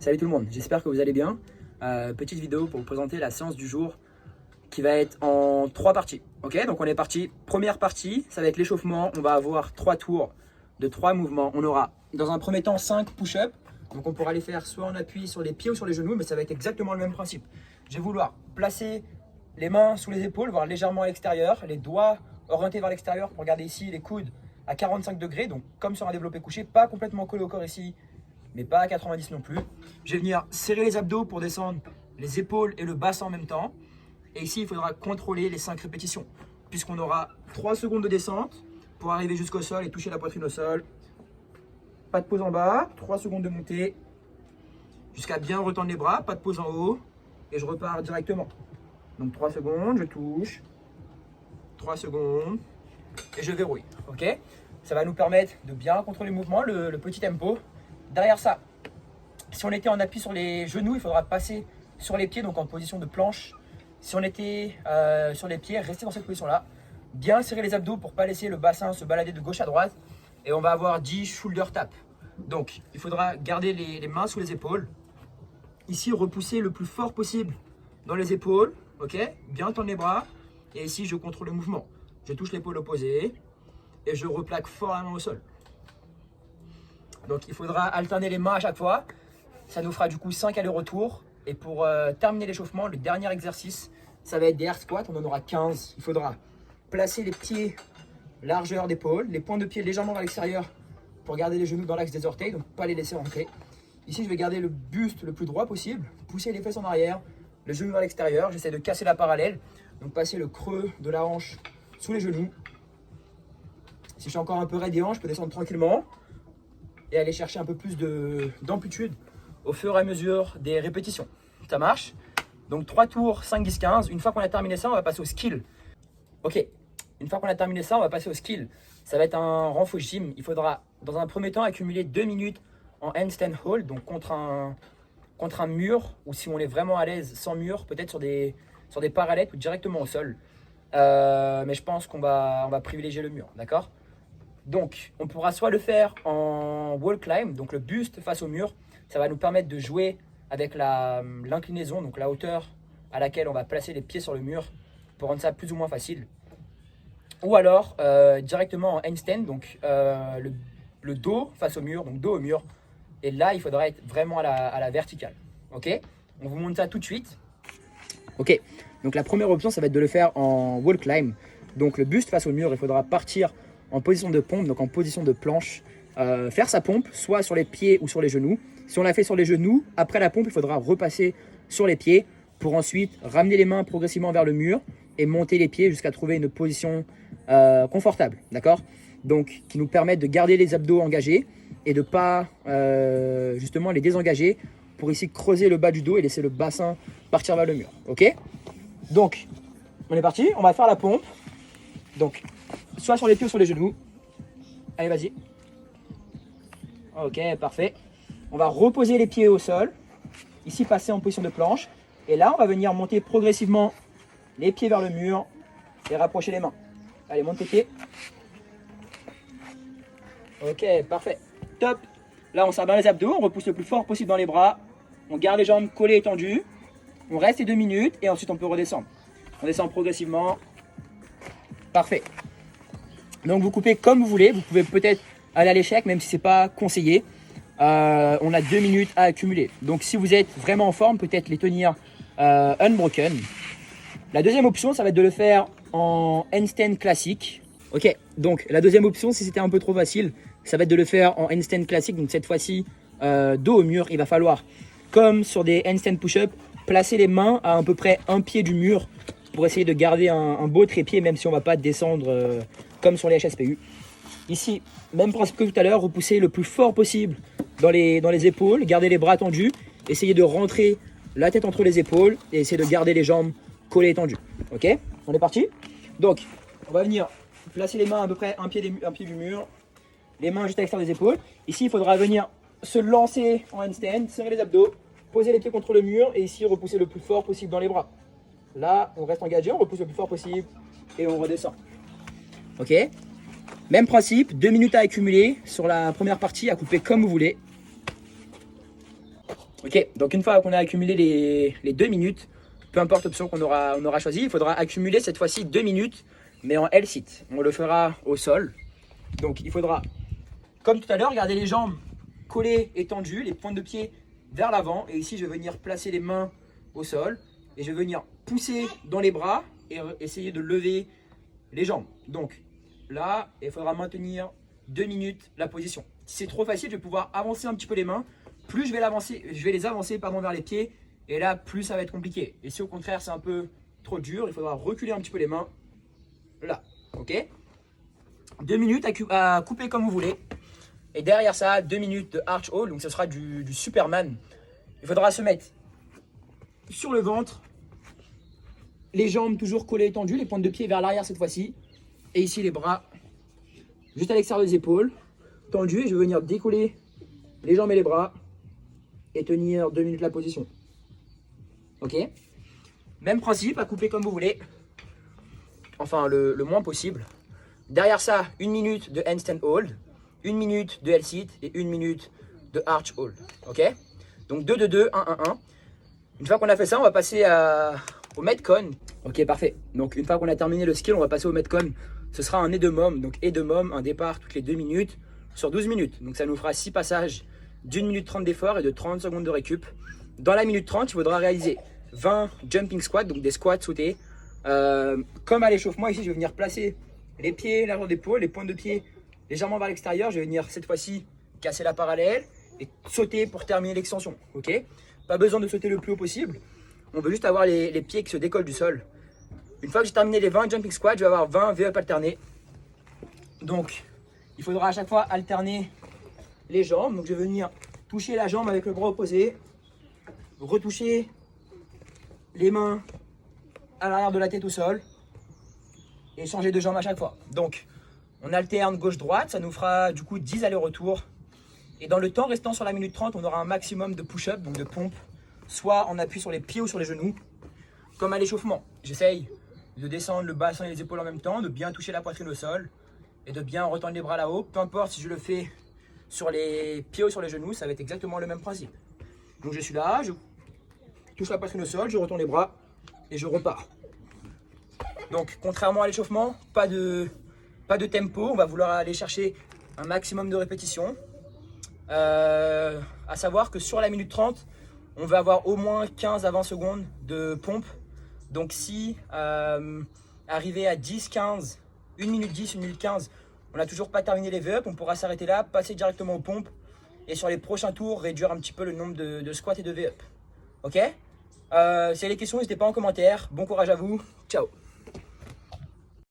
Salut tout le monde, j'espère que vous allez bien. Petite vidéo pour vous présenter la séance du jour qui va être en 3 parties. Ok, donc on est parti. Première partie, ça va être l'échauffement. On va avoir 3 tours de 3 mouvements. On aura dans un premier temps 5 push-ups. Donc on pourra les faire soit en appui sur les pieds ou sur les genoux, mais ça va être exactement le même principe. Je vais vouloir placer les mains sous les épaules, voire légèrement à l'extérieur, les doigts orientés vers l'extérieur pour garder ici les coudes à 45 degrés, donc comme sur un développé couché, pas complètement collé au corps ici, mais pas à 90 non plus. Je vais venir serrer les abdos pour descendre les épaules et le bassin en même temps. Et ici, il faudra contrôler les 5 répétitions, puisqu'on aura 3 secondes de descente pour arriver jusqu'au sol et toucher la poitrine au sol. Pas de pause en bas, 3 secondes de montée, jusqu'à bien retendre les bras, pas de pause en haut, et je repars directement. Donc 3 secondes, je touche, 3 secondes, et je verrouille. Ok, ça va nous permettre de bien contrôler le mouvement, le petit tempo. Derrière ça, si on était en appui sur les genoux, il faudra passer sur les pieds, donc en position de planche. Si on était sur les pieds, rester dans cette position-là. Bien serrer les abdos pour ne pas laisser le bassin se balader de gauche à droite. Et on va avoir 10 shoulder taps. Donc, il faudra garder les mains sous les épaules. Ici, repousser le plus fort possible dans les épaules. Ok, bien tendre les bras. Et ici, je contrôle le mouvement. Je touche l'épaule opposée et je replaque fort la main au sol. Donc il faudra alterner les mains à chaque fois. Ça nous fera du coup 5 allers-retours. Et pour terminer l'échauffement, le dernier exercice, ça va être des air squats. On en aura 15. Il faudra placer les pieds largeur d'épaule, les pointes de pied légèrement vers l'extérieur pour garder les genoux dans l'axe des orteils, donc pas les laisser rentrer. Ici, je vais garder le buste le plus droit possible, pousser les fesses en arrière, le genou vers l'extérieur. J'essaie de casser la parallèle, donc passer le creux de la hanche sous les genoux. Si je suis encore un peu raide des hanches, je peux descendre tranquillement et aller chercher un peu plus d'amplitude au fur et à mesure des répétitions. Ça marche. Donc 3 tours, 5, 10, 15. Une fois qu'on a terminé ça, on va passer au skill. Ok, une fois qu'on a terminé ça, on va passer au skill. Ça va être un renfo gym. Il faudra dans un premier temps accumuler 2 minutes en handstand hold, donc contre un mur, ou si on est vraiment à l'aise sans mur, peut-être sur des parallèles ou directement au sol. Mais je pense qu'on va privilégier le mur, d'accord? Donc, on pourra soit le faire en wall climb, donc le buste face au mur. Ça va nous permettre de jouer avec l'inclinaison, donc la hauteur à laquelle on va placer les pieds sur le mur pour rendre ça plus ou moins facile. Ou alors, directement en handstand, donc le dos face au mur, donc dos au mur. Et là, il faudra être vraiment à la verticale. Ok? On vous montre ça tout de suite. Ok, donc la première option, ça va être de le faire en wall climb. Donc le buste face au mur, il faudra partir en position de pompe, donc en position de planche, faire sa pompe, soit sur les pieds ou sur les genoux. Si on l'a fait sur les genoux, après la pompe, il faudra repasser sur les pieds pour ensuite ramener les mains progressivement vers le mur et monter les pieds jusqu'à trouver une position confortable, d'accord? Donc, qui nous permettent de garder les abdos engagés et de ne pas justement les désengager pour ici creuser le bas du dos et laisser le bassin partir vers le mur, ok? Donc, on est parti, on va faire la pompe. Donc, soit sur les pieds ou sur les genoux. Allez, vas-y. Ok, parfait. On va reposer les pieds au sol. Ici, passer en position de planche. Et là, on va venir monter progressivement les pieds vers le mur et rapprocher les mains. Allez, monte tes pieds. Ok, parfait. Top. Là, on serre bien les abdos. On repousse le plus fort possible dans les bras. On garde les jambes collées et tendues. On reste les 2 minutes et ensuite on peut redescendre. On descend progressivement. Parfait. Donc vous coupez comme vous voulez. Vous pouvez peut-être aller à l'échec, même si ce n'est pas conseillé. On a 2 minutes à accumuler. Donc si vous êtes vraiment en forme, peut-être les tenir unbroken. La deuxième option, ça va être de le faire en handstand classique. Ok, donc la deuxième option, si c'était un peu trop facile, ça va être de le faire en handstand classique. Donc cette fois-ci, dos au mur, il va falloir, comme sur des handstand push-up, placer les mains à peu près un pied du mur pour essayer de garder un beau trépied, même si on ne va pas descendre comme sur les HSPU. Ici, même principe que tout à l'heure, repousser le plus fort possible dans les épaules, garder les bras tendus, essayer de rentrer la tête entre les épaules et essayer de garder les jambes collées et tendues. Ok, on est parti. Donc, on va venir placer les mains à peu près un pied du mur, les mains juste à l'extérieur des épaules. Ici, il faudra venir se lancer en handstand, serrer les abdos, poser les pieds contre le mur et ici repousser le plus fort possible dans les bras. Là, on reste engagé, on repousse le plus fort possible et on redescend. Ok, même principe, 2 minutes à accumuler sur la première partie, à couper comme vous voulez. Ok, donc une fois qu'on a accumulé les 2 minutes, peu importe l'option on aura choisi, il faudra accumuler cette fois-ci 2 minutes, mais en L-sit. On le fera au sol. Donc il faudra, comme tout à l'heure, garder les jambes collées et tendues, les pointes de pied vers l'avant. Et ici, je vais venir placer les mains au sol et je vais venir pousser dans les bras et essayer de lever les jambes. Donc là, il faudra maintenir 2 minutes la position. Si c'est trop facile, je vais pouvoir avancer un petit peu les mains. Plus je vais les avancer vers les pieds. Et là, plus ça va être compliqué. Et si au contraire, c'est un peu trop dur, il faudra reculer un petit peu les mains. Là, ok. 2 minutes à couper comme vous voulez. Et derrière ça, 2 minutes de arch hold. Donc ce sera du Superman. Il faudra se mettre sur le ventre. Les jambes toujours collées et tendues. Les pointes de pied vers l'arrière cette fois-ci. Et ici, les bras juste à l'extérieur des épaules. Tendus. Et je vais venir décoller les jambes et les bras. Et tenir 2 minutes la position. Ok. Même principe, à couper comme vous voulez. Enfin, le moins possible. Derrière ça, 1 minute de handstand hold, 1 minute de L-sit et 1 minute de arch hold. Ok. Donc 2, 2, 2, 1, 1, 1. Une fois qu'on a fait ça, on va passer au Metcon. Ok, parfait. Donc une fois qu'on a terminé le skill, on va passer au Metcon. Ce sera un Edemom. Donc Edemom, un départ toutes les 2 minutes sur 12 minutes. Donc ça nous fera 6 passages d'1 minute 30 d'effort et de 30 secondes de récup. Dans la minute 30, il faudra réaliser 20 jumping squats, donc des squats sautés. Comme à l'échauffement, ici, je vais venir placer les pieds largeur d'épaule, les pointes de pied légèrement vers l'extérieur. Je vais venir cette fois-ci casser la parallèle et sauter pour terminer l'extension. Ok. Pas besoin de sauter le plus haut possible. On veut juste avoir les pieds qui se décollent du sol. Une fois que j'ai terminé les 20 jumping squats, je vais avoir 20 V-up alternés. Donc, il faudra à chaque fois alterner les jambes. Donc, je vais venir toucher la jambe avec le bras opposé, retoucher les mains à l'arrière de la tête au sol et changer de jambe à chaque fois. Donc, on alterne gauche-droite, ça nous fera du coup 10 allers-retours. Et dans le temps restant sur la minute 30, on aura un maximum de push-up, donc de pompe, soit en appui sur les pieds ou sur les genoux, comme à l'échauffement. J'essaye de descendre le bassin et les épaules en même temps, de bien toucher la poitrine au sol et de bien retendre les bras là-haut. Peu importe si je le fais sur les pieds ou sur les genoux, ça va être exactement le même principe. Donc je suis là, je touche la poitrine au sol, je retourne les bras et je repars. Donc contrairement à l'échauffement, pas de tempo, on va vouloir aller chercher un maximum de répétitions. À savoir que sur la minute 30, on va avoir au moins 15 à 20 secondes de pompe. Donc si arrivé à 10, 15, 1 minute 10, 1 minute 15, on n'a toujours pas terminé les V-up, on pourra s'arrêter là, passer directement aux pompes et sur les prochains tours, réduire un petit peu le nombre de squats et de V-up. Ok. Si vous avez des questions, n'hésitez pas en commentaire. Bon courage à vous. Ciao.